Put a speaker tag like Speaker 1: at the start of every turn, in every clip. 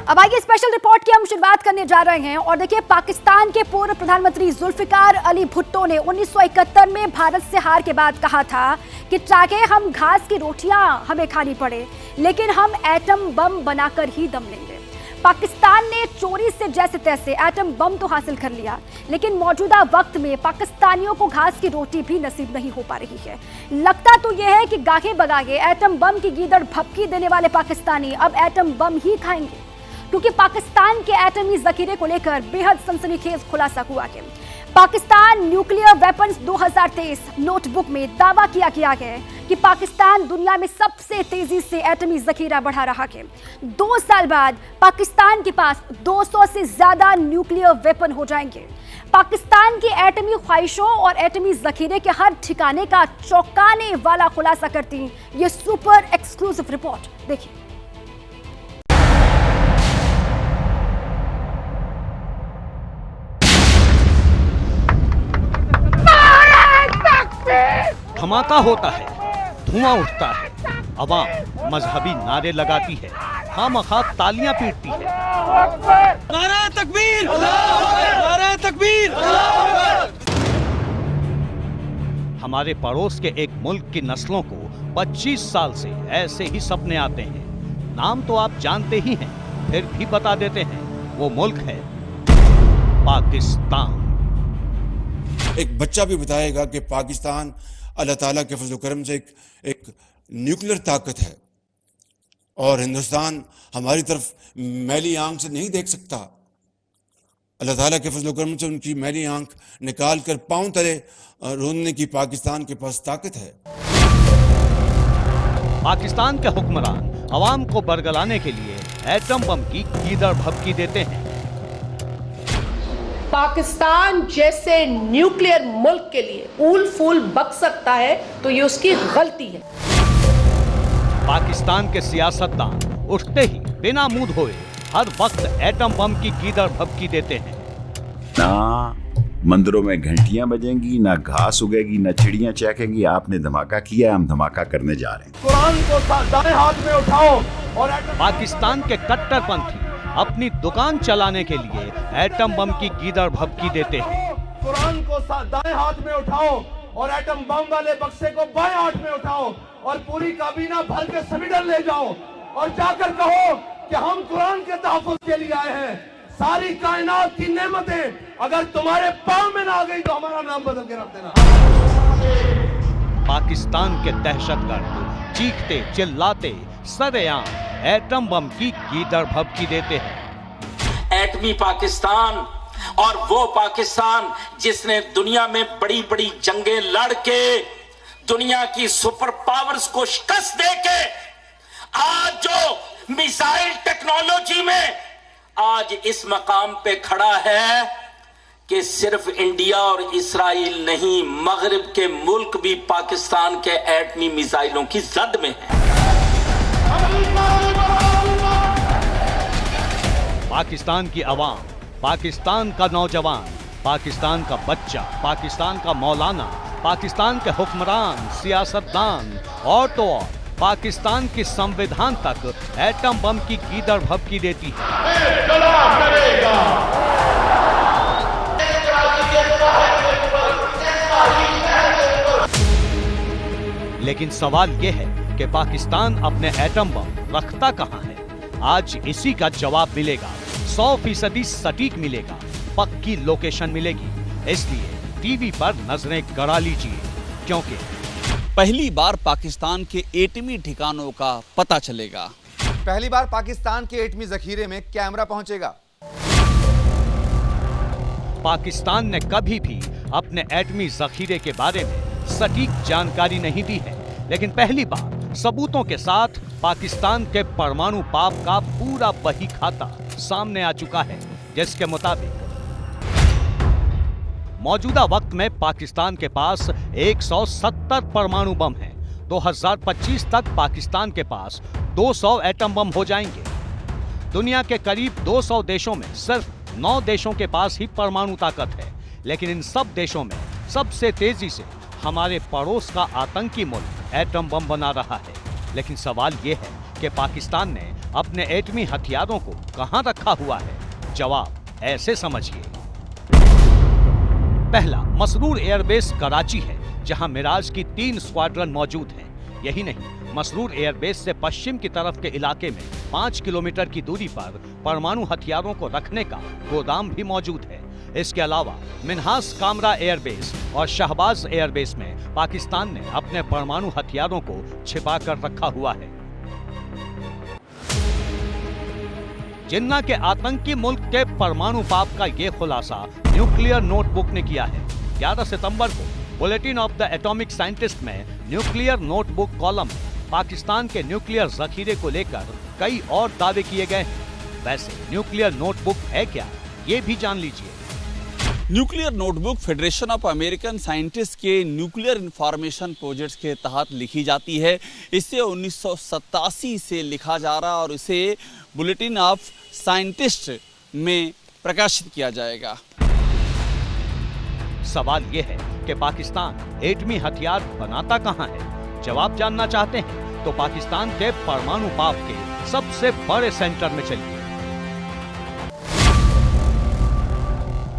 Speaker 1: अब आइए special report की हम शुरुआत करने जा रहे हैं और देखिए, पाकिस्तान के पूर्व प्रधानमंत्री जुल्फिकार अली भुट्टो ने 1971 में भारत से हार के बाद कहा था कि चाहे हम घास की रोटियां हमें खानी पड़े, लेकिन हम एटम बम बनाकर ही दम लेंगे। पाकिस्तान ने चोरी से जैसे तैसे एटम बम तो हासिल कर लिया, लेकिन मौजूदा वक्त में पाकिस्तानियों को घास की रोटी भी नसीब नहीं हो पा रही है। लगता तो यह है कि गाहे बगाहे एटम बम की गीदड़ भपकी देने वाले पाकिस्तानी अब एटम बम ही खाएंगे, क्योंकि पाकिस्तान के एटमी जखीरे को लेकर बेहद सनसनीखेज खुलासा हुआ है। पाकिस्तान न्यूक्लियर वेपन्स 2023 नोटबुक में दावा किया गया है कि पाकिस्तान दुनिया में सबसे तेजी से एटमी जखीरा बढ़ा रहा है। 2 साल बाद पाकिस्तान के पास 200 से ज्यादा न्यूक्लियर वेपन हो जाएंगे। पाकिस्तान की एटमी ख्वाहिशों और एटमी जखीरे के हर ठिकाने का चौंकाने वाला खुलासा करती ये सुपर एक्सक्लूसिव रिपोर्ट देखिए।
Speaker 2: धमाका होता है, धुआं उठता है, अवाम मजहबी नारे लगाती है, खामखा तालियां पीटती है।
Speaker 3: नारे तकबीर! नारे तकबीर!
Speaker 2: हमारे पड़ोस के एक मुल्क की नस्लों को 25 साल से ऐसे ही सपने आते हैं। नाम तो आप जानते ही हैं, फिर भी बता देते हैं, वो मुल्क है पाकिस्तान।
Speaker 4: एक बच्चा भी बताएगा कि पाकिस्तान अल्लाह ताला के फजल करम से एक न्यूक्लियर ताकत है और हिंदुस्तान हमारी तरफ मैली आंख से नहीं देख सकता। अल्लाह ताला के फजल करम से उनकी मैली आंख निकाल कर पांव तले रोंदने की पाकिस्तान के पास ताकत है।
Speaker 2: पाकिस्तान के हुक्मरान अवाम को बरगलाने के लिए एटम बम की गीदड़ भभकी देते हैं।
Speaker 5: पाकिस्तान जैसे न्यूक्लियर मुल्क के लिए ऊल फूल बक सकता है तो ये उसकी गलती है।
Speaker 2: पाकिस्तान के सियासतदान उठते ही बिना मुंह धोए हर वक्त एटम बम की गीदड़ भभकी देते हैं।
Speaker 6: ना मंदिरों में घंटियां बजेंगी, ना घास उगेगी, ना चिड़ियां चहकेंगी। आपने धमाका किया, हम धमाका करने जा रहे हैं।
Speaker 3: कुरान को दाएं हाथ में उठाओ और
Speaker 2: पाकिस्तान के कट्टरपंथी अपनी दुकान चलाने के लिए एटम बम की गीदड़ भभकी देते हैं।
Speaker 3: कुरान को दाएं हाथ में उठाओ और एटम बम वाले बक्से को बाएं हाथ में उठाओ और पूरी काबीना भर के समीडर ले जाओ और जाकर कहो कि हम कुरान के तहफ़्फ़ुज़ के लिए आए हैं। सारी कायनात की नेमतें अगर तुम्हारे पांव में ना आ गई तो हमारा नाम बदल के रख देना।
Speaker 2: पाकिस्तान के दहशतगर्द चीखते चिल्लाते सरेआम एटम बम की गीदड़ भभकी देते हैं।
Speaker 7: एटमी पाकिस्तान और वो पाकिस्तान जिसने दुनिया में बड़ी बड़ी जंगें लड़ के दुनिया की सुपर पावर्स को शिकस्त देके आज जो मिसाइल टेक्नोलॉजी में आज इस मकाम पे खड़ा है कि सिर्फ इंडिया और इस्राइल नहीं, मगरिब के मुल्क भी पाकिस्तान के एटमी मिसाइलों की जद में है।
Speaker 2: पाकिस्तान की आवाम, पाकिस्तान का नौजवान, पाकिस्तान का बच्चा, पाकिस्तान का मौलाना, पाकिस्तान के हुक्मरान, सियासतदान और तो और पाकिस्तान की संविधान तक एटम बम की गीदड़ भभकी देती है। लेकिन सवाल यह है कि पाकिस्तान अपने एटम बम रखता कहां है? आज इसी का जवाब मिलेगा। 100% सटीक मिलेगा, पक्की लोकेशन मिलेगी। इसलिए टीवी पर नजरें गड़ा लीजिए, क्योंकि
Speaker 8: पहली बार पाकिस्तान के एटमी ठिकानों का पता चलेगा।
Speaker 9: पहली बार पाकिस्तान के एटमी जखीरे में कैमरा पहुंचेगा।
Speaker 2: पाकिस्तान ने कभी भी अपने एटमी जखीरे के बारे में सटीक जानकारी नहीं दी है, लेकिन पहली बार सबूतों के साथ पाकिस्तान के परमाणु पाप का पूरा बही खाता सामने आ चुका है, जिसके मुताबिक मौजूदा वक्त में पाकिस्तान के पास 170 परमाणु बम हैं। 2025 तक पाकिस्तान के पास 200 एटम बम हो जाएंगे। दुनिया के करीब 200 देशों में सिर्फ 9 देशों के पास ही परमाणु ताकत है, लेकिन इन सब देशों में सबसे तेजी से हमारे पड़ोस का आतंकी मुल्क एटम बम बना रहा है। लेकिन सवाल यह है कि पाकिस्तान ने अपने एटमी हथियारों को कहां रखा हुआ है? जवाब ऐसे समझिए। पहला, मसरूर एयरबेस कराची है, जहां मिराज की 3 स्क्वाड्रन मौजूद हैं। यही नहीं, मसरूर एयरबेस से पश्चिम की तरफ के इलाके में 5 किलोमीटर की दूरी पर परमाणु हथियारों को रखने का गोदाम भी मौजूद है। इसके अलावा मिन्हास कामरा एयरबेस और शहबाज एयरबेस में पाकिस्तान ने अपने परमाणु हथियारों को छिपा कर रखा हुआ है। जिन्ना के आतंकी मुल्क के परमाणु पाप का ये खुलासा न्यूक्लियर नोटबुक ने किया है। 11 सितंबर को bulletin of the atomic scientist में न्यूक्लियर नोटबुक कॉलम में पाकिस्तान के न्यूक्लियर जखीरे को लेकर कई और दावे किए गए हैं। वैसे न्यूक्लियर नोटबुक है क्या, ये भी जान लीजिए।
Speaker 8: Nuclear notebook federation of American scientist के न्यूक्लियर इंफॉर्मेशन प्रोजेक्ट्स के तहत लिखी जाती है। इसे 1987 से लिखा जा रहा और इसे बुलेटिन ऑफ साइंटिस्ट में प्रकाशित किया जाएगा।
Speaker 2: सवाल यह है कि पाकिस्तान एटमी हथियार बनाता कहां है? जवाब जानना चाहते हैं तो पाकिस्तान के परमाणु पाप के सबसे बड़े सेंटर में चलिए।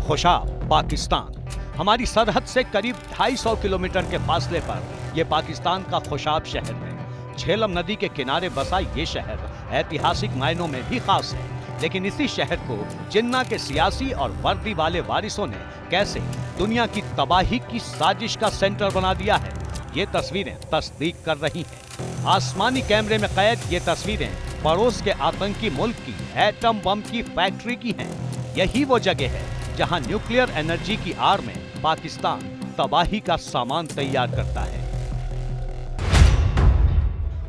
Speaker 2: खुशाब, पाकिस्तान। हमारी सरहद से करीब 250 किलोमीटर के फासले पर यह पाकिस्तान का खुशाब शहर है। झेलम नदी के किनारे बसा ये शहर ऐतिहासिक मायनों में भी खास है। लेकिन इसी शहर को जिन्ना के सियासी और वर्दी वाले वारिसों ने कैसे दुनिया की तबाही की साजिश का सेंटर बना दिया है, ये तस्वीरें तस्दीक कर रही हैं। आसमानी कैमरे में कैद ये तस्वीरें पड़ोस के आतंकी मुल्क की एटम बम की फैक्ट्री की हैं। यही वो जगह है जहां न्यूक्लियर एनर्जी की आड़ में पाकिस्तान तबाही का सामान तैयार करता है।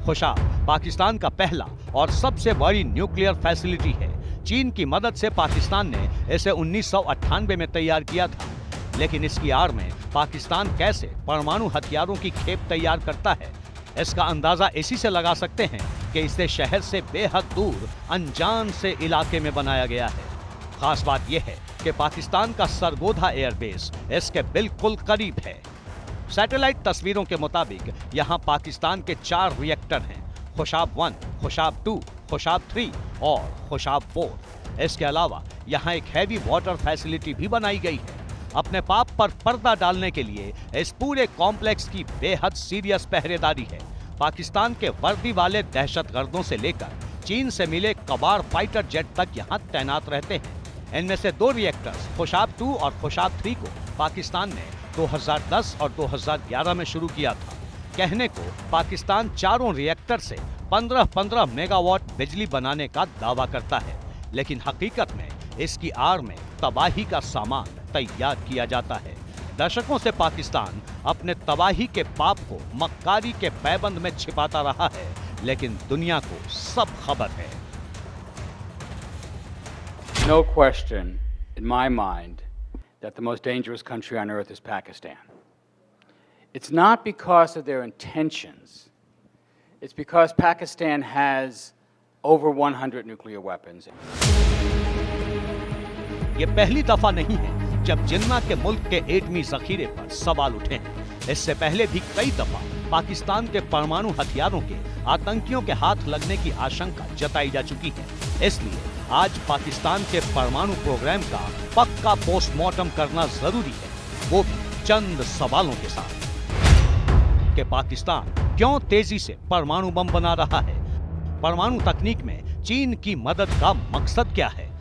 Speaker 2: खुशाब पाकिस्तान का पहला और सबसे बड़ी न्यूक्लियर फैसिलिटी है। चीन की मदद से पाकिस्तान ने इसे 1998 में तैयार किया था। लेकिन इसकी आड़ में पाकिस्तान कैसे परमाणु हथियारों की खेप तैयार करता है, इसका अंदाजा इसी से लगा सकते हैं कि इसे शहर से बेहद दूर अनजान से इलाके में बनाया गया है। खास बात यह है कि पाकिस्तान का सरगोधा एयरबेस इसके बिल्कुल करीब है। सैटेलाइट तस्वीरों के मुताबिक यहाँ पाकिस्तान के 4 रिएक्टर हैं, खुशाब 1, खुशाब 2, खुशाब 3 और खुशाब 4। इसके अलावा यहाँ एक हैवी वाटर फैसिलिटी भी बनाई गई है। अपने पाप पर पर्दा डालने के लिए इस पूरे कॉम्प्लेक्स की बेहद सीरियस पहरेदारी है। पाकिस्तान के वर्दी वाले दहशतगर्दों से लेकर चीन से मिले कबाड़ फाइटर जेट तक यहाँ तैनात रहते हैं। इनमें से 2 रिएक्टर्स खुशाब 2 और खुशाब 3 को पाकिस्तान ने 2010 और 2011 में शुरू किया था। कहने को पाकिस्तान चारों रिएक्टर से 15-15 मेगावाट बिजली बनाने का दावा करता है, लेकिन हकीकत में इसकी आड़ में तबाही का सामान तैयार किया जाता है। दशकों से पाकिस्तान अपने तबाही के पाप को मक्कारी के पैबंद में छिपाता रहा है, लेकिन दुनिया को सब खबर है।
Speaker 10: No question in my mind that the most dangerous country on earth is Pakistan. It's not because of their intentions. It's because Pakistan has over 100 nuclear weapons.
Speaker 2: ये पहली दफा नहीं है जब जिन्ना के मुल्क के एटमी जखीरे पर सवाल उठे हैं। इससे पहले भी कई दफा पाकिस्तान के परमाणु हथियारों के आतंकियों के हाथ लगने की आशंका जताई जा चुकी है। इसलिए आज पाकिस्तान के परमाणु प्रोग्राम का पक्का पोस्टमार्टम करना जरूरी है, वो भी चंद सवालों के साथ कि पाकिस्तान क्यों तेजी से परमाणु बम बना रहा है, परमाणु तकनीक में चीन की मदद का मकसद क्या है,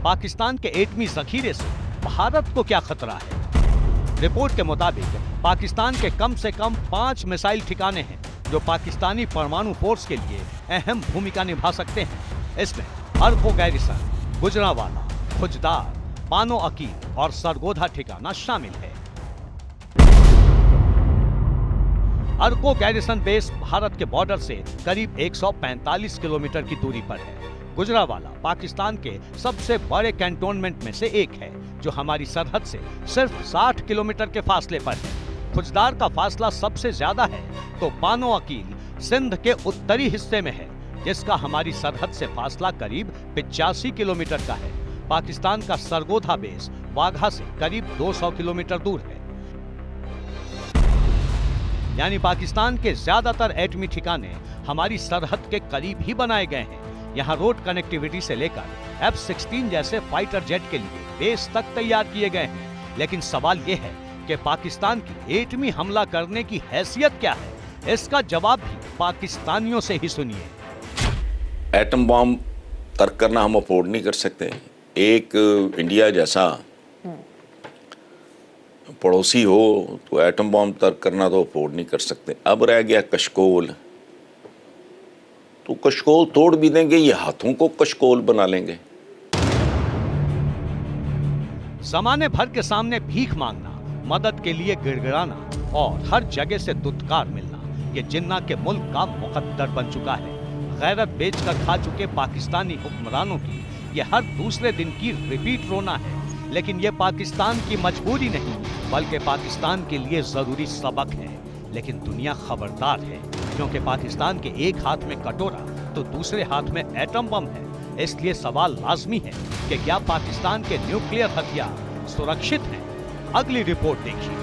Speaker 2: पाकिस्तान के एटमी जखीरे से भारत को क्या खतरा है। रिपोर्ट के मुताबिक पाकिस्तान के कम से कम 5 मिसाइल ठिकाने हैं जो पाकिस्तानी परमाणु फोर्स के लिए अहम भूमिका निभा सकते हैं। इसमें अर्को गैरिसन, गुजरावाला, खुजदार, बानो अकील और सरगोधा ठिकाना शामिल है। अर्को गैरिसन बेस भारत के बॉर्डर से करीब 145 किलोमीटर की दूरी पर है। गुजरावाला पाकिस्तान के सबसे बड़े कैंटोनमेंट में से एक है जो हमारी सरहद से सिर्फ 60 किलोमीटर के फासले पर है। खुजदार का फासला सबसे ज्यादा है तो बानो अकील सिंध के उत्तरी हिस्से में है जिसका हमारी सरहद से फासला करीब 85 किलोमीटर का है। पाकिस्तान का सरगोधा बेस वाघा से करीब 200 किलोमीटर दूर है। यानी पाकिस्तान के ज्यादातर एटमी ठिकाने हमारी सरहद के करीब ही बनाए गए हैं। यहाँ रोड कनेक्टिविटी से लेकर F-16 जैसे फाइटर जेट के लिए बेस तक तैयार किए गए हैं। लेकिन सवाल ये है कि पाकिस्तान की एटमी हमला करने की हैसियत क्या है? इसका जवाब भी पाकिस्तानियों से ही सुनिए।
Speaker 11: एटम बॉम्ब तर्क करना हम अफोर्ड नहीं कर सकते। एक इंडिया जैसा पड़ोसी हो तो एटम बॉम्ब तर्क करना तो अफोर्ड नहीं कर सकते। अब रह गया कशकोल, तो कशकोल तोड़ भी देंगे, ये हाथों को कशकोल बना लेंगे।
Speaker 2: जमाने भर के सामने भीख मांगना, मदद के लिए गिड़गिड़ाना और हर जगह से दुत्कार मिलना, ये जिन्ना के मुल्क का मुकद्दर बन चुका है। गैरत बेचकर खा चुके पाकिस्तानी हुक्मरानों की ये हर दूसरे दिन की रिपीट रोना है। लेकिन ये पाकिस्तान की मजबूरी नहीं, बल्कि पाकिस्तान के लिए जरूरी सबक है। लेकिन दुनिया खबरदार है, क्योंकि पाकिस्तान के एक हाथ में कटोरा तो दूसरे हाथ में एटम बम है। इसलिए सवाल लाजमी है कि क्या पाकिस्तान के न्यूक्लियर हथियार सुरक्षित हैं? अगली रिपोर्ट देखिए।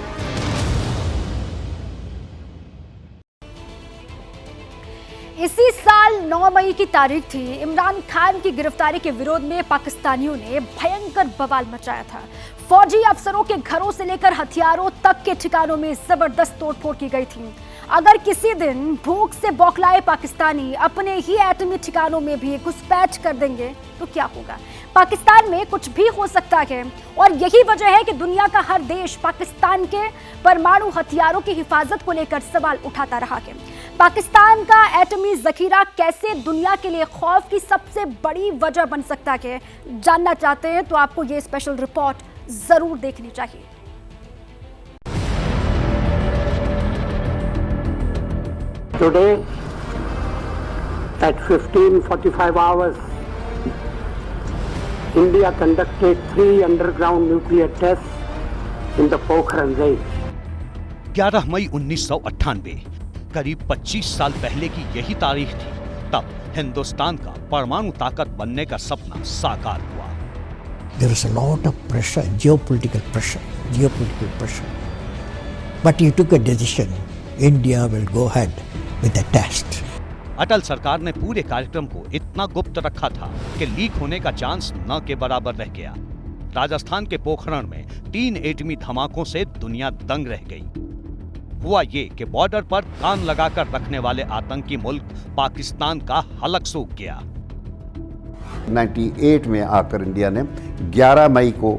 Speaker 1: इसी साल 9 मई की तारीख थी। इमरान खान की गिरफ्तारी के विरोध में पाकिस्तानियों ने भयंकर बवाल मचाया था। फौजी अफसरों के घरों से लेकर हथियारों तक के ठिकानों में जबरदस्त तोड़फोड़ की गई थी। अगर किसी दिन भूख से बौखलाए पाकिस्तानी अपने ही एटमी ठिकानों में भी घुसपैठ कर देंगे तो क्या होगा? पाकिस्तान में कुछ भी हो सकता है और यही वजह है कि दुनिया का हर देश पाकिस्तान के परमाणु हथियारों की हिफाजत को लेकर सवाल उठाता रहा है। पाकिस्तान का एटमी जखीरा कैसे दुनिया के लिए खौफ की सबसे बड़ी वजह बन सकता है, जानना चाहते हैं तो आपको ये स्पेशल रिपोर्ट जरूर देखनी चाहिए।
Speaker 12: Today, at 15:45 hours, India conducted 3 underground nuclear tests in the Pokhran range.
Speaker 2: 11 मई 1998, करीब 25 साल पहले की यही तारीख थी। तब हिंदुस्तान का परमाणु ताकत बनने का सपना साकार हुआ।
Speaker 13: There is a lot of pressure, geopolitical pressure. But you took a decision. India will go ahead with the test.
Speaker 2: अटल सरकार ने पूरे कार्यक्रम को इतना गुप्त रखा था कि लीक होने का चांस न के बराबर रह गया। राजस्थान के पोखरण में 3 एटमी धमाकों से दुनिया दंग रह गई। हुआ ये कि बॉर्डर पर कान लगाकर रखने वाले आतंकी मुल्क पाकिस्तान का हलक सूख गया।
Speaker 14: 98 में आकर इंडिया ने 11 मई को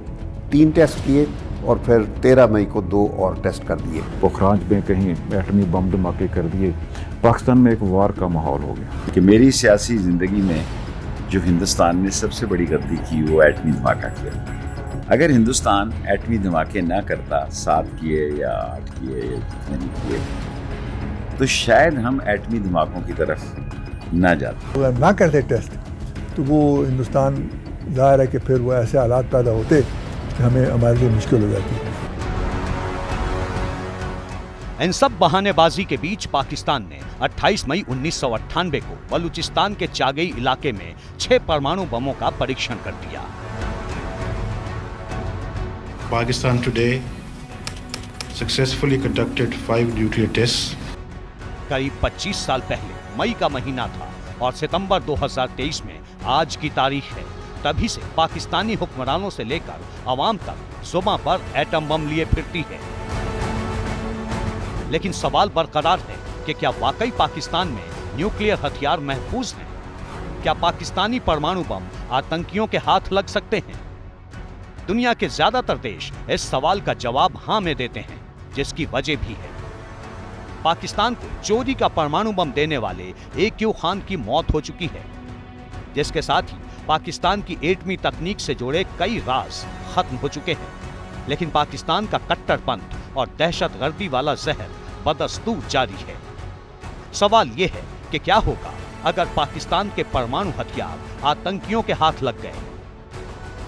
Speaker 14: 3 टेस्ट किए और फिर 13 मई को 2 और टेस्ट कर दिए।
Speaker 15: पोखराज में कहीं एटमी बम धमाके कर दिए, पाकिस्तान में एक वार का माहौल हो गया।
Speaker 6: कि मेरी सियासी जिंदगी में जो हिंदुस्तान ने सबसे बड़ी गलती की वो एटमी धमाका किया। अगर हिंदुस्तान एटमी धमाके ना करता, 7 किए या 8 किए या जितने भी किए, तो शायद हम एटमी धमाकों की तरफ ना जाते।
Speaker 16: अगर ना करते टेस्ट तो वो हिंदुस्तान जाहिर है कि फिर वो ऐसे हालात पैदा होते कि हमें हमारे लिए मुश्किल हो जाती है।
Speaker 2: इन सब बहानेबाजी के बीच पाकिस्तान ने 28 मई 1998 को बलूचिस्तान के चागई इलाके में 6 परमाणु बमों का परीक्षण कर दिया।
Speaker 17: Pakistan today successfully conducted 5 nuclear tests.
Speaker 2: करीब 25 साल पहले मई का महीना था और सितंबर 2023 में आज की तारीख है। तभी से पाकिस्तानी हुक्मरानों से लेकर अवाम तक जुबां पर एटम बम लिए फिरती है। लेकिन सवाल बरकरार है कि क्या वाकई पाकिस्तान में न्यूक्लियर हथियार महफूज हैं? क्या पाकिस्तानी परमाणु बम आतंकियों के हाथ लग सकते हैं? दुनिया के ज्यादातर देश इस सवाल का जवाब हां में देते हैं, जिसकी वजह भी है। पाकिस्तान को चोरी का परमाणु बम देने वाले AQ खान की मौत हो चुकी है, जिसके साथ ही पाकिस्तान की एटमी तकनीक से जुड़े कई राज खत्म हो चुके हैं। लेकिन पाकिस्तान का कट्टरपंथ और दहशतगर्दी वाला जहर बदस्तूर जारी है। सवाल यह है कि क्या होगा अगर पाकिस्तान के परमाणु हथियार आतंकियों के हाथ लग गए?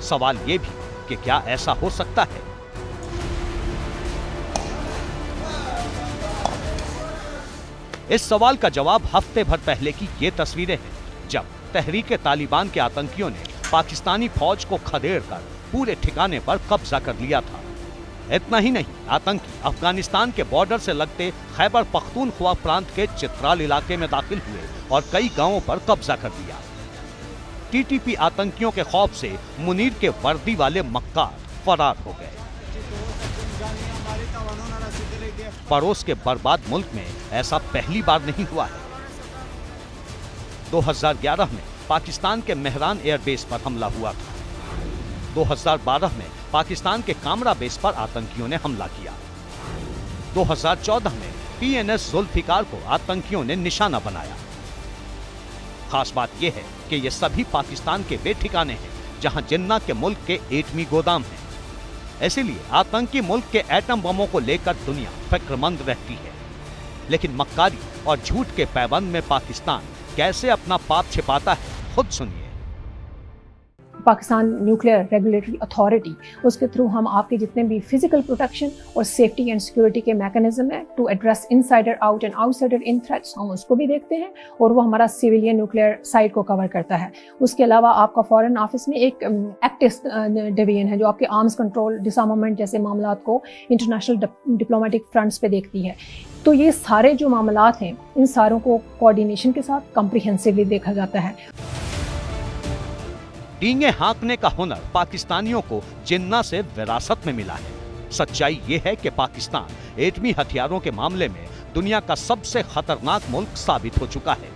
Speaker 2: सवाल यह भी कि क्या ऐसा हो सकता है? इस सवाल का जवाब हफ्ते भर पहले की ये तस्वीरें हैं, जब तहरीक तालिबान के आतंकियों ने पाकिस्तानी फौज को खदेड़कर पूरे ठिकाने पर कब्जा कर लिया था। इतना ही नहीं, आतंकी अफगानिस्तान के बॉर्डर से लगते खैबर पख्तूनख्वा प्रांत के चित्राल इलाके में दाखिल हुए और कई गांवों पर कब्जा कर लिया। टीटीपी आतंकियों के खौफ से मुनीर के वर्दी वाले मक्कार फरार हो गए। पड़ोस के बर्बाद मुल्क में ऐसा पहली बार नहीं हुआ है। 2011 में पाकिस्तान के मेहरान एयरबेस पर हमला हुआ था। 2012 में पाकिस्तान के कामरा बेस पर आतंकियों ने हमला किया। 2014 में PNS जुल्फिकार को आतंकियों ने निशाना बनाया। खास बात यह है कि ये सभी पाकिस्तान के वे ठिकाने हैं जहां जिन्ना के मुल्क के एटमी गोदाम हैं। इसीलिए आतंकी मुल्क के एटम बमों को लेकर दुनिया फिक्रमंद रहती है। लेकिन मक्कारी और झूठ के पैबंद में पाकिस्तान कैसे अपना पाप छिपाता है, खुद सुनिए।
Speaker 18: पाकिस्तान न्यूक्लियर रेगुलेटरी अथॉरिटी, उसके थ्रू हम आपके जितने भी फिजिकल प्रोटेक्शन और सेफ्टी एंड सिक्योरिटी के मैकेनिज्म है to address insider out and outsider in threats, हम उसको भी देखते हैं और वो हमारा सिविलियन न्यूक्लियर साइट को कवर करता है। उसके अलावा आपका फॉरेन ऑफिस में एक एक्टिव डिवीजन है जो आपके आर्म्स कंट्रोल, डिसआर्मामेंट जैसे मामलात को इंटरनेशनल डिप्लोमेटिक फ्रंट्स पे देखती है। तो ये सारे जो मामलात हैं, इन सारों को कोऑर्डिनेशन के साथ कम्प्रिहेंसिवली देखा जाता है।
Speaker 2: डींगे हाँकने का हुनर पाकिस्तानियों को जिन्ना से विरासत में मिला है। सच्चाई ये है कि पाकिस्तान एटमी हथियारों के मामले में दुनिया का सबसे खतरनाक मुल्क साबित हो चुका है।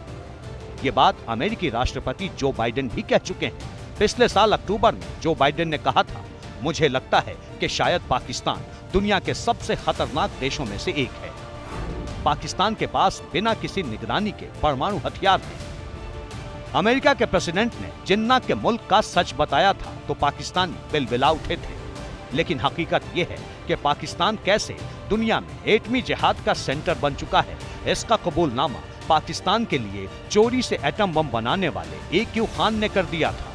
Speaker 2: ये बात अमेरिकी राष्ट्रपति जो बाइडेन भी कह चुके हैं। पिछले साल अक्टूबर में जो बाइडेन ने कहा था, मुझे लगता है कि शायद पाकिस्तान दुनिया के सबसे खतरनाक देशों में से एक है। पाकिस्तान के पास बिना किसी निगरानी के परमाणु हथियार हैं। अमेरिका के प्रेसिडेंट ने जिन्ना के मुल्क का सच बताया था तो पाकिस्तानी बिलबिला उठे थे। लेकिन हकीकत यह है कि पाकिस्तान कैसे दुनिया में एटमी जिहाद का सेंटर बन चुका है, इसका कबूलनामा पाकिस्तान के लिए चोरी से एटम बम बनाने वाले AQ खान ने कर दिया था।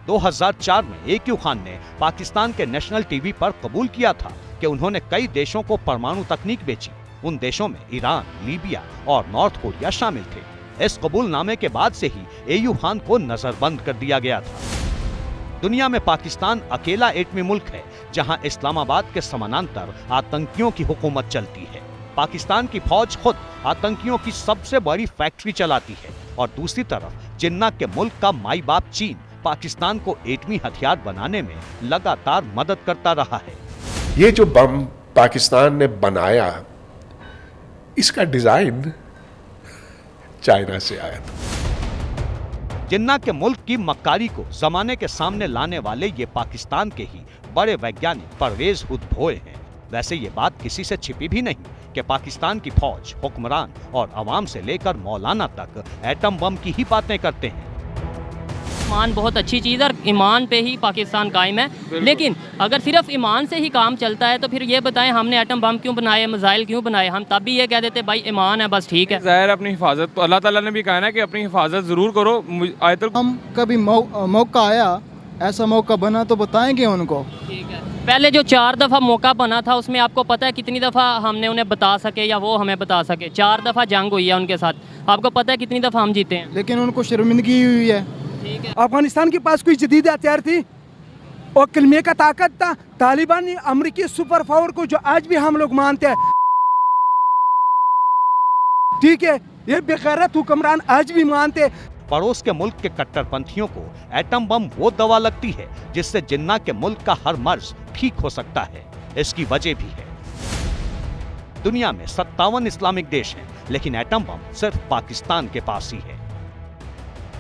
Speaker 2: 2004 में AQ खान ने पाकिस्तान के नेशनल टीवी पर कबूल किया था कि उन्होंने कई देशों को परमाणु तकनीक बेची। उन देशों में ईरान, लीबिया और नॉर्थ कोरिया शामिल थे। इस कबूलनामे के बाद से ही AQ खान को नजरबंद कर दिया गया था। दुनिया में पाकिस्तान अकेला एटमी मुल्क है जहां इस्लामाबाद के समानांतर आतंकियों की हुकूमत चलती है। पाकिस्तान की फौज खुद आतंकियों की सबसे बड़ी फैक्ट्री चलाती है और दूसरी तरफ जिन्ना के मुल्क का माई बाप चीन पाकिस्तान को एटमी हथियार बनाने में लगातार मदद करता रहा है।
Speaker 19: ये जो बम पाकिस्तान ने बनाया, इसका डिजाइन चाइना से आया था।
Speaker 2: जिन्ना के मुल्क की मक्कारी को जमाने के सामने लाने वाले ये पाकिस्तान के ही बड़े वैज्ञानिक परवेज उद्भोए हैं। वैसे ये बात किसी से छिपी भी नहीं कि पाकिस्तान की फौज, हुक्मरान और अवाम से लेकर मौलाना तक एटम बम की ही बातें करते हैं।
Speaker 20: ईमान बहुत अच्छी चीज़ है और ईमान पे ही पाकिस्तान कायम है। लेकिन अगर सिर्फ ईमान से ही काम चलता है तो फिर ये बताएं हमने एटम बम क्यों बनाए, मिसाइल क्यों बनाए? हम तब भी ये कह देते भाई ईमान है, बस ठीक है।
Speaker 21: ज़ाहिर अपनी हिफाजत, तो अल्लाह ताला ने भी कहा ना कि अपनी हिफाजत ज़रूर करो। आयतुल
Speaker 22: हम कभी मौका आया, ऐसा मौका बना तो बताएंगे उनको।
Speaker 20: ठीक है। पहले जो 4 दफ़ा मौका बना था उसमें आपको पता है कितनी दफ़ा हमने उन्हें बता सके या वो हमें बता सके? 4 दफ़ा जंग हुई है उनके साथ। आपको पता है कितनी दफ़ा हम जीते हैं?
Speaker 22: लेकिन उनको शर्मिंदगी हुई है।
Speaker 23: अफगानिस्तान के पास कोई जदीद हथियार थी और कलमे का ताकत था। तालिबान ने अमेरिकी सुपर पावर को जो आज भी हम लोग मानते हैं, ठीक है, ये बेगैरत हुक्मरान आज भी मानते।
Speaker 2: पड़ोस के मुल्क के कट्टरपंथियों को एटम बम वो दवा लगती है जिससे जिन्ना के मुल्क का हर मर्ज ठीक हो सकता है। इसकी वजह भी है। दुनिया में 57 इस्लामिक देश हैं, लेकिन एटम बम सिर्फ पाकिस्तान के पास ही है।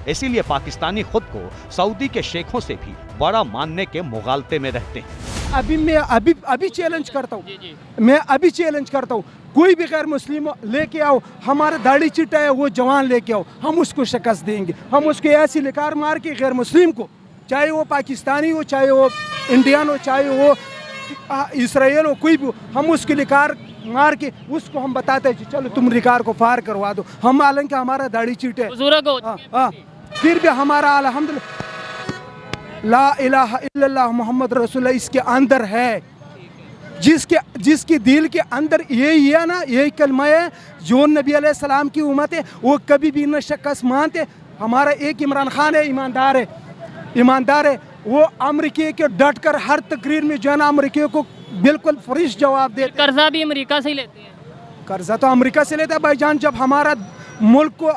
Speaker 2: इसीलिए पाकिस्तानी खुद को सऊदी के शेखों से भी बड़ा मानने के मुगालते में रहते हैं।
Speaker 23: अभी चैलेंज करता हूँ, मैं अभी चैलेंज करता हूँ, कोई भी गैर मुस्लिम लेके आओ, हमारा दाढ़ी चिट्टा है वो जवान लेके आओ, हम उसको शिकस्त देंगे। हम उसको ऐसी लिकार मार के गैर मुस्लिम को, चाहे वो पाकिस्तानी हो, चाहे वो इंडियन हो, चाहे वो इसराइल हो, कोई भी, हम उसकी लिकार मार के उसको हम बताते हैं चलो तुम रिकार को फार करवा दो। हम हालांकि हमारा दाढ़ी चीट है, फिर भी हमारा अल्हम्दुलिल्लाह ला इलाहा इल्लल्लाह मोहम्मद रसूलुल्लाह इसके अंदर है। जिसके दिल के अंदर यही है ना, यही कलमा है, जो नबी अलैहिस्सलाम की उम्मत है वो कभी भी न शिकस्त मानते। हमारा एक इमरान खान है, ईमानदार है, वो अमेरिकी के डट कर हर तकरीर में जो है ना अमेरिकी को बिल्कुल फ्रेश जवाब देते।
Speaker 20: कर्जा भी अमेरिका से ही लेते हैं।
Speaker 23: कर्जा तो अमेरिका से लेता है भाईजान। जब हमारा मुल्क को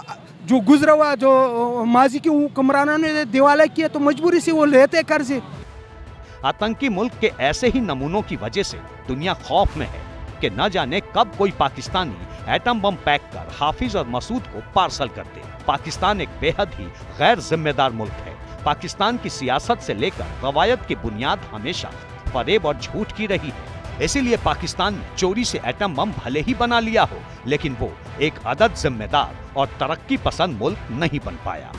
Speaker 23: जो गुजरा हुआ जो माजी के हुक्मरानों ने दिवाला किया तो मजबूरी से वो लेते कर्जे।
Speaker 2: आतंकी मुल्क के ऐसे ही नमूनों की वजह से दुनिया खौफ में है कि न जाने कब कोई पाकिस्तानी एटम बम पैक कर हाफिज और मसूद को पार्सल कर दे। पाकिस्तान एक बेहद ही गैर जिम्मेदार मुल्क है। पाकिस्तान की सियासत से लेकर रवायत की बुनियाद हमेशा फरेब और झूठ की रही है। इसीलिए पाकिस्तान ने चोरी से एटम बम भले ही बना लिया हो, लेकिन वो एक अदद जिम्मेदार और तरक्की पसंद मुल्क नहीं बन पाया।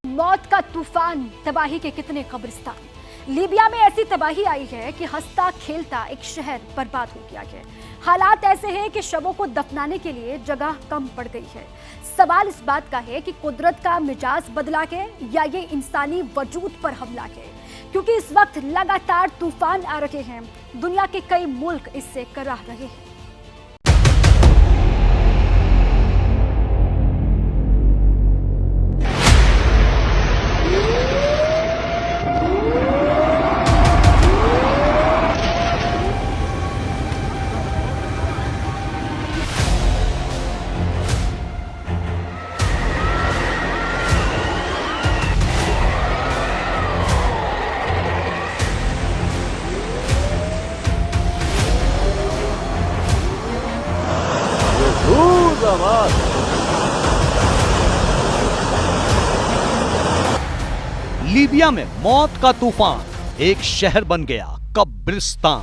Speaker 1: मौत का तूफान, तबाही के कितने कब्रिस्तान। लीबिया में ऐसी तबाही आई है कि हंसता खेलता एक शहर बर्बाद हो गया है। हालात ऐसे हैं कि शवों को दफनाने के लिए जगह कम पड़ गई है। सवाल इस बात का है कि कुदरत का मिजाज बदला है या ये इंसानी वजूद पर हमला है, क्योंकि इस वक्त लगातार तूफान आ रहे हैं। दुनिया के कई मुल्क इससे कराह रहे हैं।
Speaker 2: लीबिया में मौत का तूफान, एक शहर बन गया कब्रिस्तान।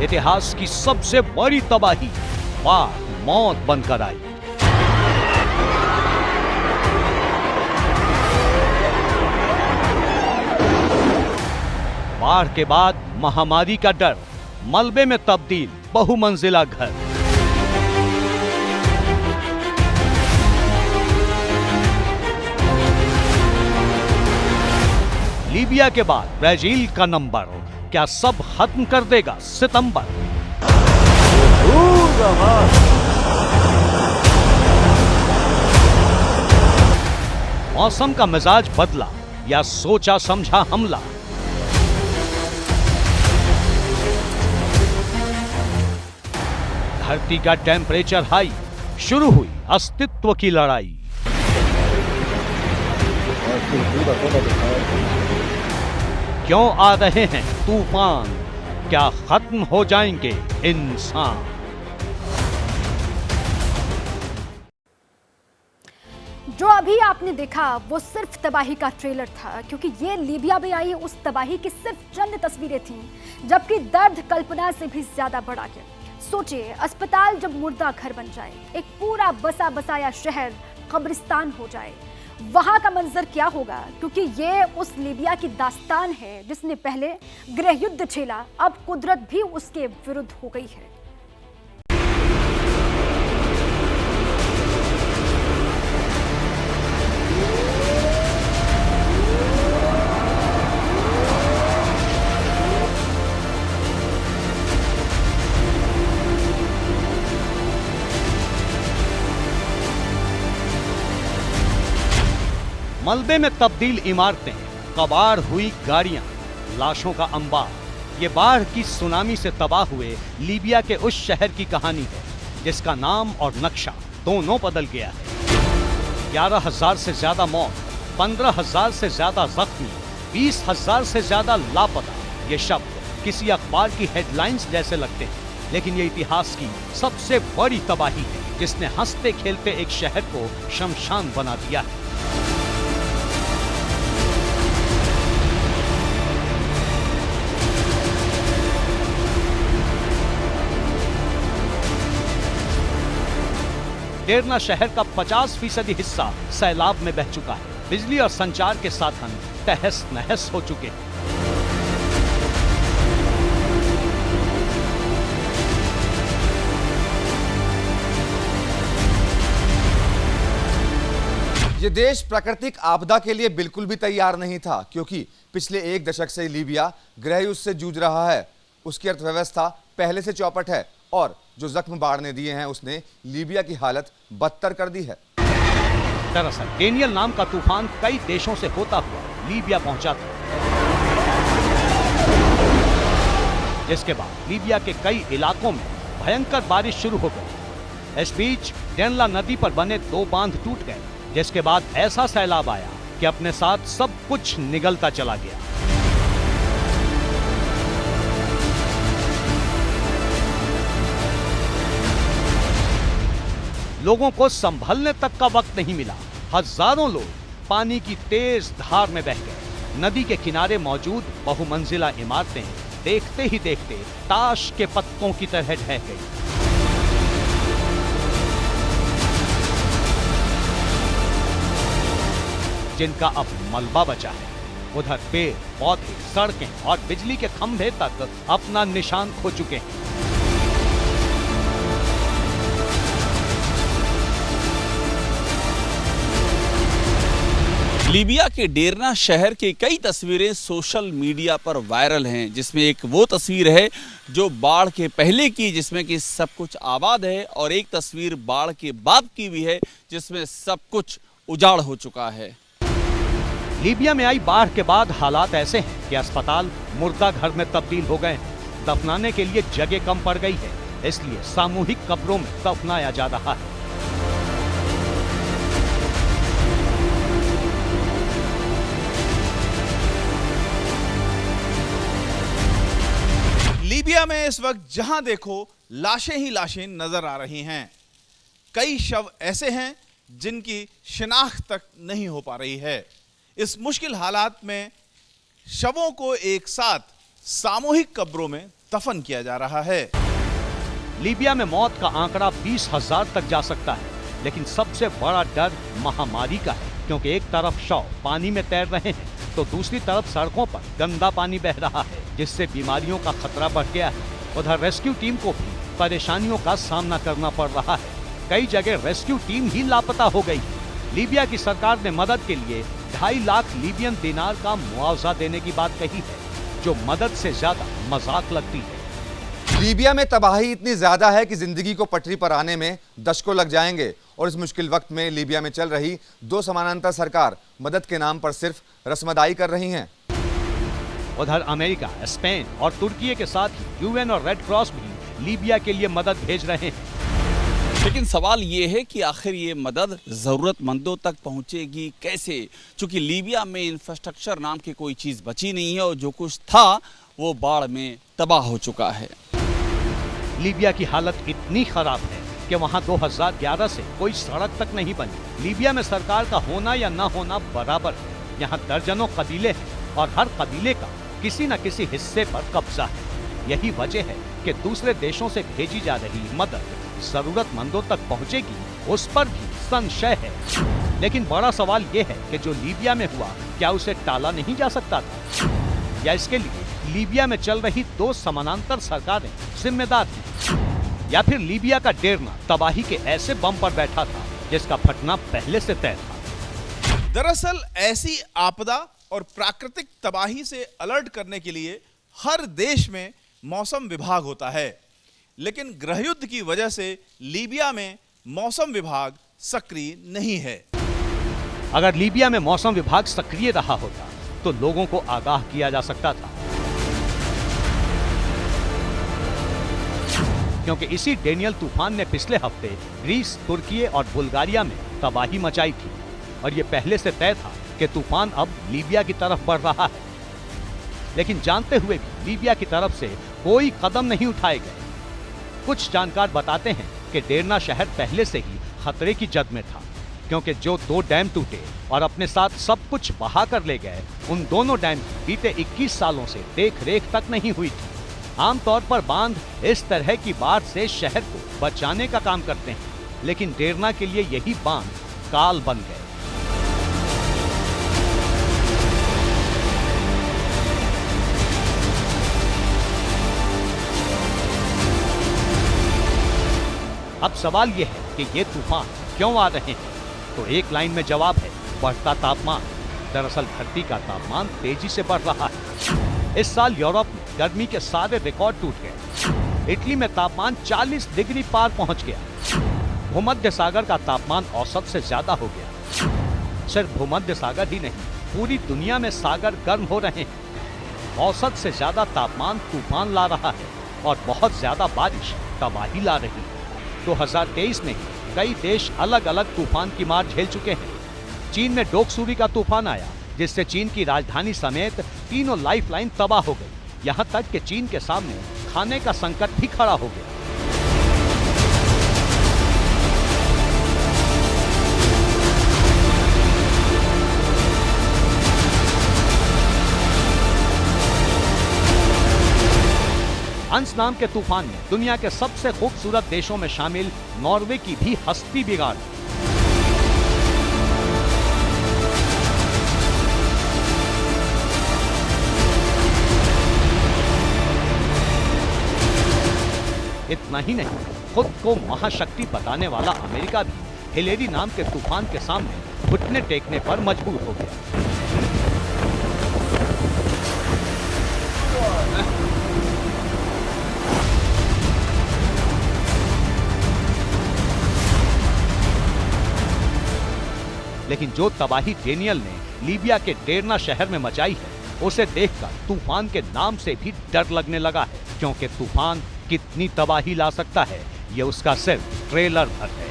Speaker 2: इतिहास की सबसे बड़ी तबाही बाढ़ मौत बनकर आई। बाढ़ के बाद महामारी का डर, मलबे में तब्दील बहुमंजिला घर। लीबिया के बाद ब्राजील का नंबर, क्या सब खत्म कर देगा सितंबर? मौसम का मिजाज बदला या सोचा समझा हमला? धरती का टेम्परेचर हाई, शुरू हुई अस्तित्व की लड़ाई। क्यों आ रहे हैं तूफान, क्या खत्म हो जाएंगे इंसान?
Speaker 1: जो अभी आपने देखा वो सिर्फ तबाही का ट्रेलर था, क्योंकि ये लीबिया में आई उस तबाही की सिर्फ चंद तस्वीरें थीं, जबकि दर्द कल्पना से भी ज्यादा बड़ा है। सोचिए, अस्पताल जब मुर्दा घर बन जाए, एक पूरा बसा बसाया शहर कब्रिस्तान हो जाए, वहां का मंजर क्या होगा? क्योंकि ये उस लीबिया की दास्तान है जिसने पहले गृह युद्ध झेला, अब कुदरत भी उसके विरुद्ध हो गई है।
Speaker 2: मलबे में तब्दील इमारतें, कबाड़ हुई गाड़ियां, लाशों का अंबार। ये बाढ़ की सुनामी से तबाह हुए लीबिया के उस शहर की कहानी है जिसका नाम और नक्शा दोनों बदल गया है। 11,000 से ज्यादा मौत, 15,000 से ज्यादा जख्मी, 20,000 से ज्यादा लापता। ये शब्द किसी अखबार की हेडलाइंस जैसे लगते हैं, लेकिन ये इतिहास की सबसे बड़ी तबाही है जिसने हंसते खेलते एक शहर को शमशान बना दिया है। डेरना शहर का 50% हिस्सा सैलाब में बह चुका है। बिजली और संचार के साधन तहस नहस हो चुके हैं।
Speaker 9: ये देश प्राकृतिक आपदा के लिए बिल्कुल भी तैयार नहीं था, क्योंकि पिछले 1 दशक से लीबिया गृह युद्ध से जूझ रहा है। उसकी अर्थव्यवस्था पहले से चौपट है और जो जख्म बाढ़ ने दिए हैं उसने लीबिया की हालत बदतर कर दी है।
Speaker 2: दरअसल डेनियल नाम का तूफान कई देशों से होता हुआ लीबिया पहुंचा था, जिसके बाद लीबिया के कई इलाकों में भयंकर बारिश शुरू हो गई। इस बीच डेनला नदी पर बने 2 बांध टूट गए, जिसके बाद ऐसा सैलाब आया कि अपने साथ सब कुछ निगलता चला गया। लोगों को संभलने तक का वक्त नहीं मिला। हजारों लोग पानी की तेज धार में बह गए। नदी के किनारे मौजूद बहुमंजिला इमारतें देखते ही देखते ताश के पत्तों की तरह ढह गई। जिनका अब मलबा बचा है, उधर पेड़, पौधे, सड़कें और बिजली के खंभे तक अपना निशान खो चुके हैं।
Speaker 8: लीबिया के डेरना शहर की कई तस्वीरें सोशल मीडिया पर वायरल हैं, जिसमें एक वो तस्वीर है जो बाढ़ के पहले की, जिसमें कि सब कुछ आबाद है, और एक तस्वीर बाढ़ के बाद की भी है, जिसमें सब कुछ उजाड़ हो चुका है।
Speaker 2: लीबिया में आई बाढ़ के बाद हालात ऐसे हैं कि अस्पताल मुर्दा घर में तब्दील हो गए हैं। दफनाने के लिए जगह कम पड़ गई है, इसलिए सामूहिक कब्रों में दफनाया जा रहा है।
Speaker 3: लीबिया में इस वक्त जहां देखो लाशें ही लाशें नजर आ रही हैं। कई शव ऐसे हैं जिनकी शिनाख्त तक नहीं हो पा रही है। इस मुश्किल हालात में शवों को एक साथ सामूहिक कब्रों में दफन किया जा रहा है।
Speaker 2: लीबिया में मौत का आंकड़ा 20,000 तक जा सकता है, लेकिन सबसे बड़ा डर महामारी का है, क्योंकि एक तरफ शव पानी में तैर रहे हैं तो दूसरी तरफ सड़कों पर गंदा पानी बह रहा है, जिससे बीमारियों का खतरा बढ़ गया है। उधर रेस्क्यू टीम को भी परेशानियों का सामना करना पड़ रहा है। कई जगह रेस्क्यू टीम ही लापता हो गई है। लीबिया की सरकार ने मदद के लिए 2.5 लाख लीबियन दिनार का मुआवजा देने की बात कही है, जो मदद से ज्यादा मजाक लगती है।
Speaker 9: लीबिया में तबाही इतनी ज्यादा है कि जिंदगी को पटरी पर आने में दशकों लग जाएंगे, और इस मुश्किल वक्त में लीबिया में चल रही 2 समानांतर सरकार मदद के नाम पर सिर्फ रस्मदाई कर रही हैं।
Speaker 2: उधर अमेरिका, स्पेन और तुर्की के साथ ही यूएन और रेड क्रॉस भी लीबिया के लिए मदद भेज रहे हैं।
Speaker 8: लेकिन सवाल ये है कि आखिर ये मदद ज़रूरतमंदों तक पहुंचेगी कैसे, क्योंकि लीबिया में इंफ्रास्ट्रक्चर नाम की कोई चीज़ बची नहीं है, और जो कुछ था वो बाढ़ में तबाह हो चुका है।
Speaker 2: लीबिया की हालत इतनी खराब है कि वहां 2011 से कोई सड़क तक नहीं बनी। लीबिया में सरकार का होना या ना होना बराबर है। यहाँ दर्जनों कबीले हैं और हर कबीले का किसी न किसी हिस्से पर कब्जा है। यही वजह है कि दूसरे देशों से भेजी जा रही मदद जरूरतमंदों तक पहुंचेगी, उस पर भी संशय है। लेकिन बड़ा सवाल ये है कि जो लीबिया में हुआ, क्या उसे टाला नहीं जा सकता था, या इसके लिए लीबिया में चल रही 2 समानांतर सरकारें जिम्मेदार थी, या फिर लीबिया का डेरना तबाही के ऐसे बम पर बैठा था जिसका फटना पहले से तय था।
Speaker 3: दरअसल ऐसी आपदा और प्राकृतिक तबाही से अलर्ट करने के लिए हर देश में मौसम विभाग होता है, लेकिन गृहयुद्ध की वजह से लीबिया में मौसम विभाग सक्रिय नहीं है।
Speaker 2: अगर लीबिया में मौसम विभाग सक्रिय रहा होता तो लोगों को आगाह किया जा सकता था, क्योंकि इसी डेनियल तूफान ने पिछले हफ्ते ग्रीस, तुर्की और बुल्गारिया में तबाही मचाई थी, और ये पहले से तय था कि तूफान अब लीबिया की तरफ बढ़ रहा है। लेकिन जानते हुए भी लीबिया की तरफ से कोई कदम नहीं उठाए गए। कुछ जानकार बताते हैं कि डेरना शहर पहले से ही खतरे की जद में था, क्योंकि जो 2 डैम टूटे और अपने साथ सब कुछ बहा कर ले गए, उन दोनों डैम की बीते 21 सालों से देख रेख तक नहीं हुई थी। आमतौर पर बांध इस तरह की बाढ़ से शहर को बचाने का काम करते हैं, लेकिन डेरना के लिए यही बांध काल बन गए। अब सवाल यह है कि ये तूफान क्यों आ रहे हैं, तो एक लाइन में जवाब है बढ़ता तापमान। दरअसल धरती का तापमान तेजी से बढ़ रहा है। इस साल यूरोप में गर्मी के सारे रिकॉर्ड टूट गए। इटली में तापमान 40 डिग्री पार पहुंच गया। भूमध्य सागर का तापमान औसत से ज्यादा हो गया। सिर्फ भूमध्य सागर ही नहीं, पूरी दुनिया में सागर गर्म हो रहे हैं। औसत से ज्यादा तापमान तूफान ला रहा है और बहुत ज्यादा बारिश तबाही ला रही है। 2023 में ही कई देश अलग अलग तूफान की मार झेल चुके हैं। चीन में डोकसुरी का तूफान आया, जिससे चीन की राजधानी समेत तीनों लाइफलाइन तबाह हो गई। यहां तक कि चीन के सामने खाने का संकट भी खड़ा हो गया। अंश नाम के तूफान ने दुनिया के सबसे खूबसूरत देशों में शामिल नॉर्वे की भी हस्ती बिगाड़ दी। इतना ही नहीं, खुद को महाशक्ति बताने वाला अमेरिका भी हिलेरी नाम के तूफान के सामने घुटने टेकने पर मजबूर हो गया। लेकिन जो तबाही डेनियल ने लीबिया के डेरना शहर में मचाई है, उसे देखकर तूफान के नाम से भी डर लगने लगा है, क्योंकि तूफान कितनी तबाही ला सकता है, ये उसका सिर्फ ट्रेलर भर है।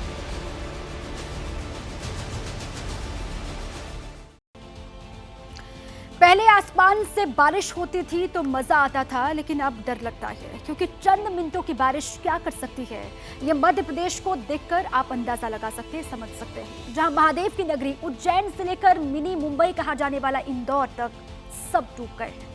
Speaker 1: पहले आसमान से बारिश होती थी तो मजा आता था, लेकिन अब डर लगता है, क्योंकि चंद मिनटों की बारिश क्या कर सकती है, ये मध्य प्रदेश को देखकर आप अंदाजा लगा सकते हैं, समझ सकते हैं। जहां महादेव की नगरी उज्जैन से लेकर मिनी मुंबई कहा जाने वाला इंदौर तक सब डूब गए हैं।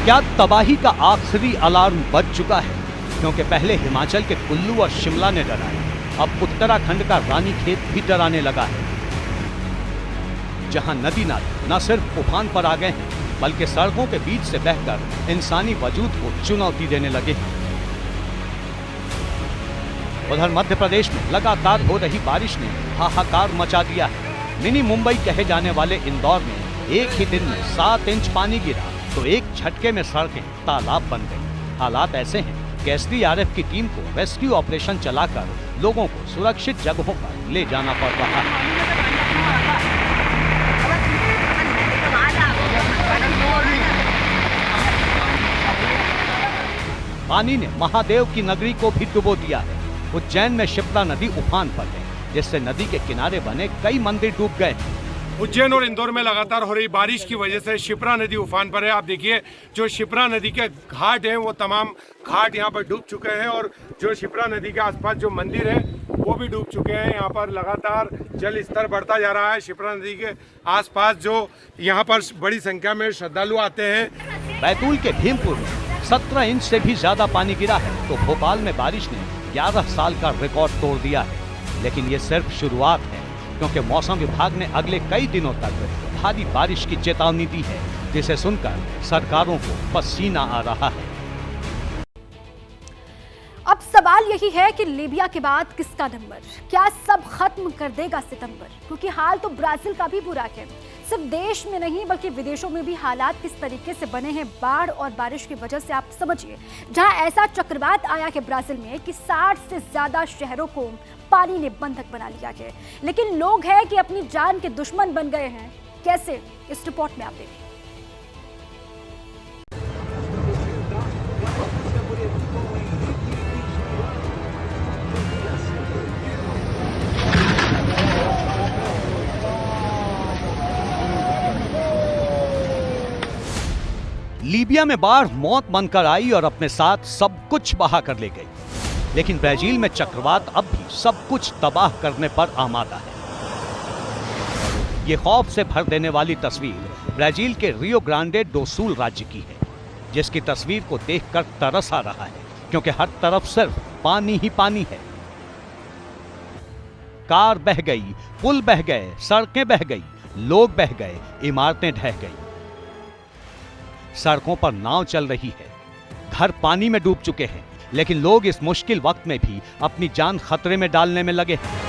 Speaker 2: क्या तबाही का आखिरी अलार्म बज चुका है? क्योंकि पहले हिमाचल के कुल्लू और शिमला ने डराया, अब उत्तराखंड का रानीखेत भी डराने लगा है। जहां नदी नाले न सिर्फ उफान पर आ गए हैं, बल्कि सड़कों के बीच से बहकर इंसानी वजूद को चुनौती देने लगे हैं। उधर मध्य प्रदेश में लगातार हो रही बारिश ने हाहाकार मचा दिया है। मिनी मुंबई कहे जाने वाले इंदौर में एक ही दिन में 7 इंच पानी गिरा तो एक झटके में सड़कें तालाब बन गई। हालात ऐसे हैं कि एसडीआरएफ की टीम को रेस्क्यू ऑपरेशन चलाकर लोगों को सुरक्षित जगहों पर ले जाना पड़ रहा है। पानी ने महादेव की नगरी को भी डुबो दिया है। उज्जैन में शिप्रा नदी उफान पर है, जिससे नदी के किनारे बने कई मंदिर डूब गए।
Speaker 4: उज्जैन और इंदौर में लगातार हो रही बारिश की वजह से शिप्रा नदी उफान पर है। आप देखिए, जो शिप्रा नदी के घाट हैं, वो तमाम घाट यहाँ पर डूब चुके हैं और जो शिप्रा नदी के आसपास जो मंदिर है वो भी डूब चुके हैं। यहाँ पर लगातार जल स्तर बढ़ता जा रहा है। शिप्रा नदी के आसपास जो यहाँ पर बड़ी संख्या में श्रद्धालु आते हैं।
Speaker 2: बैतूल के भीमपुर में 17 इंच से भी ज्यादा पानी गिरा है, तो भोपाल में बारिश ने 11 साल का रिकॉर्ड तोड़ दिया है। लेकिन ये सिर्फ शुरुआत है, क्योंकि मौसम विभाग ने अगले कई दिनों तक भारी बारिश की चेतावनी दी है, जिसे सुनकर सरकारों को पसीना आ रहा है।
Speaker 1: अब सवाल यही है कि लीबिया के बाद किसका नंबर? क्या सब खत्म कर देगा सितंबर? क्योंकि हाल तो ब्राजील का भी बुरा है। सिर्फ देश में नहीं बल्कि विदेशों में भी हालात किस तरीके से बने हैं बाढ़ और बारिश की वजह से, आप समझिए। जहां ऐसा चक्रवात आया है ब्राजील में कि 60 से ज्यादा शहरों को पानी ने बंधक बना लिया है, लेकिन लोग हैं कि अपनी जान के दुश्मन बन गए हैं। कैसे? इस रिपोर्ट में आप देखिए।
Speaker 2: लीबिया में बाढ़ मौत बनकर आई और अपने साथ सब कुछ बहा कर ले गई। लेकिन ब्राजील में चक्रवात अब भी सब कुछ तबाह करने पर आमादा है। ये खौफ से भर देने वाली तस्वीर ब्राजील के रियो ग्रांडे डो सुल राज्य की है, जिसकी तस्वीर को देखकर तरस आ रहा है, क्योंकि हर तरफ सिर्फ पानी ही पानी है। कार बह गई, पुल बह गए, सड़कें बह गई, लोग बह गए, इमारतें ढह गई। सड़कों पर नाव चल रही है, घर पानी में डूब चुके हैं, लेकिन लोग इस मुश्किल वक्त में भी अपनी जान खतरे में डालने में लगे हैं।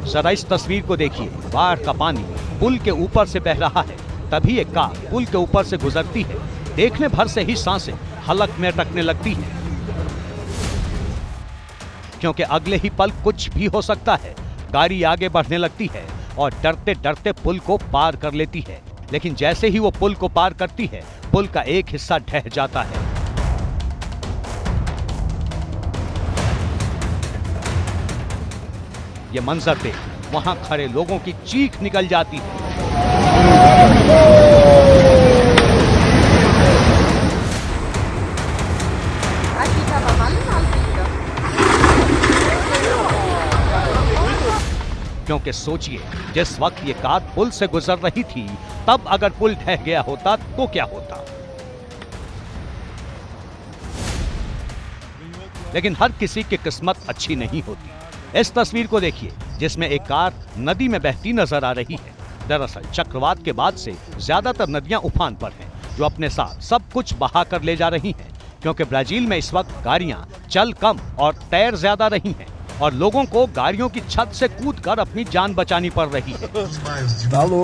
Speaker 2: जरा इस तस्वीर को देखिए। बाढ़ का पानी पुल के ऊपर से बह रहा है, तभी एक कार पुल के ऊपर से गुजरती है। देखने भर से ही सांसें हलक में अटकने लगती हैं, क्योंकि अगले ही पल कुछ भी हो सकता है। गाड़ी आगे बढ़ने लगती है और डरते डरते पुल को पार कर लेती है। लेकिन जैसे ही वो पुल को पार करती है, पुल का एक हिस्सा ढह जाता है। ये मंजर देख वहां खड़े लोगों की चीख निकल जाती है। क्योंकि सोचिए, जिस वक्त ये कार पुल से गुजर रही थी, तब अगर पुल ढह गया होता तो क्या होता। लेकिन हर किसी की किस्मत अच्छी नहीं होती। इस तस्वीर को देखिए, जिसमें एक कार नदी में बहती नजर आ रही है। दरअसल चक्रवात के बाद से ज्यादातर नदियां उफान पर हैं, जो अपने साथ सब कुछ बहा कर ले जा रही हैं। क्योंकि ब्राजील में इस वक्त गाड़ियां चल कम और तैर ज्यादा रही हैं, और लोगों को गाड़ियों की छत से कूदकर अपनी जान बचानी पड़ रही है।